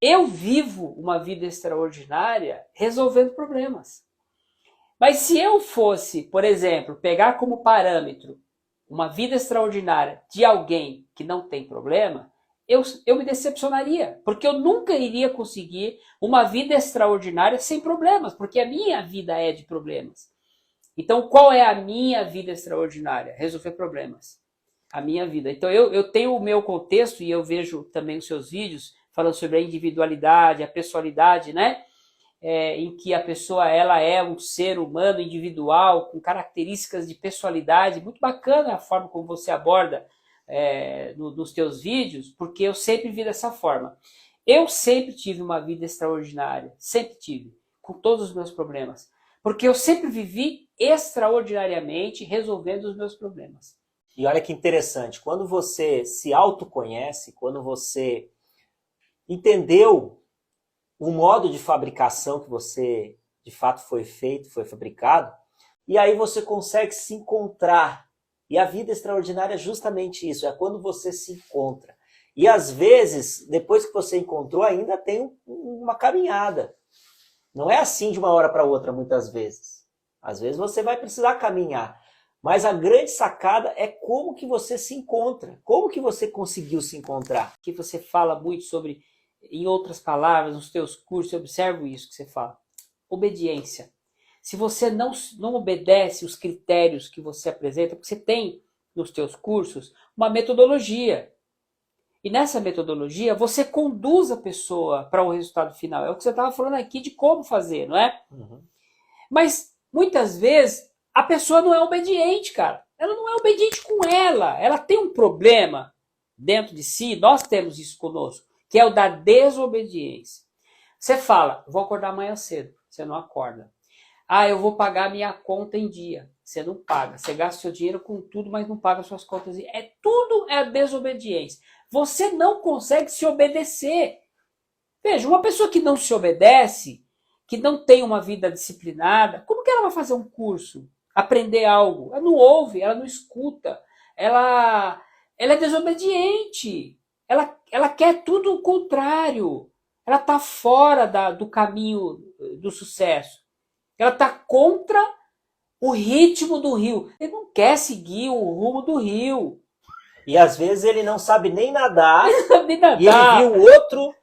Eu vivo uma vida extraordinária resolvendo problemas. Mas se eu fosse, por exemplo, pegar como parâmetro uma vida extraordinária de alguém que não tem problema, eu me decepcionaria, porque eu nunca iria conseguir uma vida extraordinária sem problemas, porque a minha vida é de problemas. Então, qual é a minha vida extraordinária? Resolver problemas. A minha vida. Então, eu tenho o meu contexto e eu vejo também os seus vídeos falando sobre a individualidade, a pessoalidade, né? Em que a pessoa ela é um ser humano individual com características de personalidade. Muito bacana a forma como você aborda nos teus vídeos, porque eu sempre vi dessa forma. Eu sempre tive uma vida extraordinária, sempre tive, com todos os meus problemas, porque eu sempre vivi extraordinariamente resolvendo os meus problemas. E olha que interessante, quando você se autoconhece, quando você entendeu o modo de fabricação que você de fato foi feito, foi fabricado, e aí você consegue se encontrar. E a vida extraordinária é justamente isso, é quando você se encontra. E às vezes, depois que você encontrou, ainda tem uma caminhada. Não é assim de uma hora para outra, muitas vezes. Às vezes você vai precisar caminhar. Mas a grande sacada é como que você se encontra. Como que você conseguiu se encontrar? Que você fala muito sobre, em outras palavras, nos teus cursos, eu observo isso que você fala. Obediência. Se você não obedece os critérios que você apresenta, porque você tem nos teus cursos uma metodologia. E nessa metodologia, você conduz a pessoa para o resultado final. É o que você estava falando aqui de como fazer, não é? Uhum. Mas, muitas vezes, a pessoa não é obediente, cara. Ela não é obediente com ela. Ela tem um problema dentro de si, nós temos isso conosco, que é o da desobediência. Você fala, vou acordar amanhã cedo. Você não acorda. Ah, eu vou pagar minha conta em dia. Você não paga. Você gasta seu dinheiro com tudo, mas não paga suas contas. Tudo é desobediência. Você não consegue se obedecer. Veja, uma pessoa que não se obedece, que não tem uma vida disciplinada, como que ela vai fazer um curso? Aprender algo? Ela não ouve, ela não escuta. Ela é desobediente. Ela quer tudo o contrário. Ela está fora do caminho do sucesso. Ela está contra o ritmo do rio. Ele não quer seguir o rumo do rio. E às vezes ele não sabe nem nadar, Nem nadar. e ele viu outro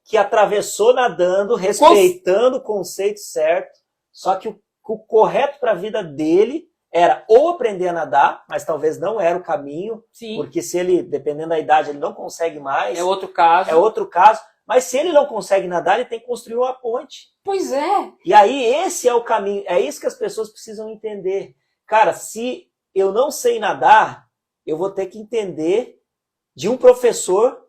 que atravessou nadando, respeitando o conceito certo, só que o correto para a vida dele era ou aprender a nadar, mas talvez não era o caminho, Sim. Porque se ele, dependendo da idade, ele não consegue mais. É outro caso. É outro caso. Mas se ele não consegue nadar, ele tem que construir uma ponte. Pois é. E aí esse é o caminho, é isso que as pessoas precisam entender. Cara, se eu não sei nadar, eu vou ter que entender de um professor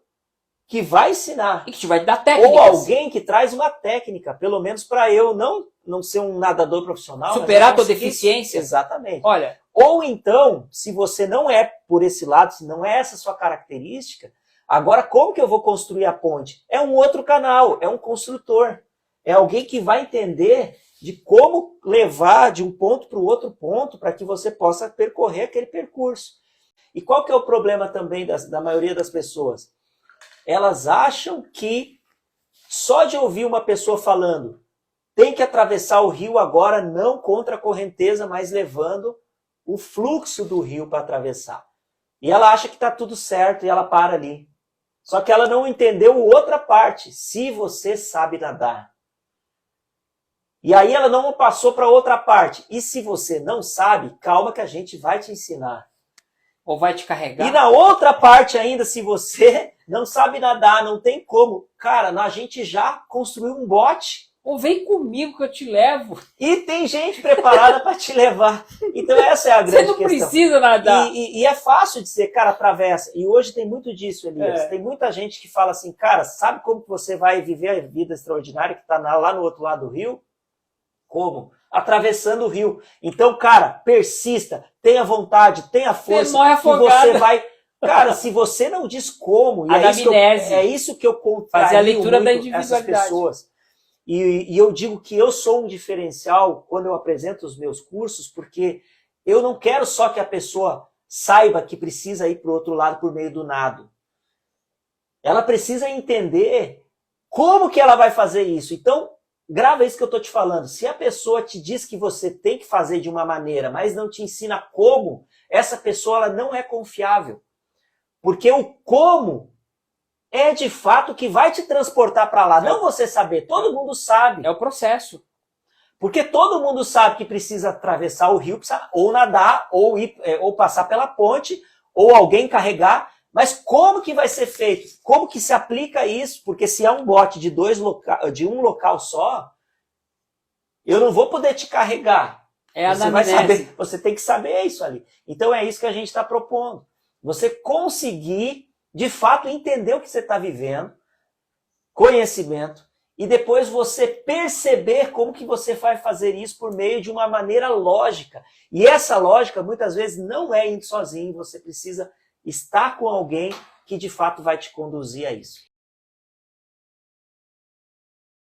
que vai ensinar. E que te vai dar técnica. Ou alguém que traz uma técnica, pelo menos para eu não ser um nadador profissional. Superar a tua deficiência. Exatamente. Olha. Ou então, se você não é por esse lado, se não é essa sua característica, agora como que eu vou construir a ponte? É um outro canal, é um construtor. É alguém que vai entender de como levar de um ponto para o outro ponto para que você possa percorrer aquele percurso. E qual que é o problema também da maioria das pessoas? Elas acham que só de ouvir uma pessoa falando tem que atravessar o rio agora não contra a correnteza, mas levando o fluxo do rio para atravessar. E ela acha que está tudo certo e ela para ali. Só que ela não entendeu outra parte, se você sabe nadar. E aí ela não passou para outra parte. E se você não sabe, calma que a gente vai te ensinar. Ou vai te carregar. E na outra parte ainda, se você não sabe nadar, não tem como, cara, a gente já construiu um bote. Ou vem comigo que eu te levo. E tem gente preparada para te levar. Então essa é a grande questão. Você não precisa nadar. E é fácil de dizer, cara, atravessa. E hoje tem muito disso, Elias. Tem muita gente que fala assim, cara, sabe como que você vai viver a vida extraordinária que está lá no outro lado do rio? Como? Atravessando o rio. Então, cara, persista, tenha vontade, tenha força. Você morre afogado. Que você vai... Cara, se você não diz como, e é isso que eu contrario fazer a leitura muito da individualidade. Essas pessoas. E eu digo que eu sou um diferencial quando eu apresento os meus cursos, porque eu não quero só que a pessoa saiba que precisa ir para o outro lado por meio do nado. Ela precisa entender Como que ela vai fazer isso? Então, grava isso que eu estou te falando. Se a pessoa te diz que você tem que fazer de uma maneira, mas não te ensina como, essa pessoa ela não é confiável. Porque o como é de fato que vai te transportar para lá. Não você saber, todo mundo sabe. É o processo. Porque todo mundo sabe que precisa atravessar o rio, precisa ou nadar, ou passar pela ponte, ou alguém carregar. Mas como que vai ser feito? Como que se aplica isso? Porque se é um bote de um local só, eu não vou poder te carregar. Você vai saber, você tem que saber isso ali. Então é isso que a gente está propondo. Você conseguir, de fato, entender o que você está vivendo, conhecimento, e depois você perceber como que você vai fazer isso por meio de uma maneira lógica. E essa lógica, muitas vezes, não é indo sozinho, você precisa estar com alguém que, de fato, vai te conduzir a isso.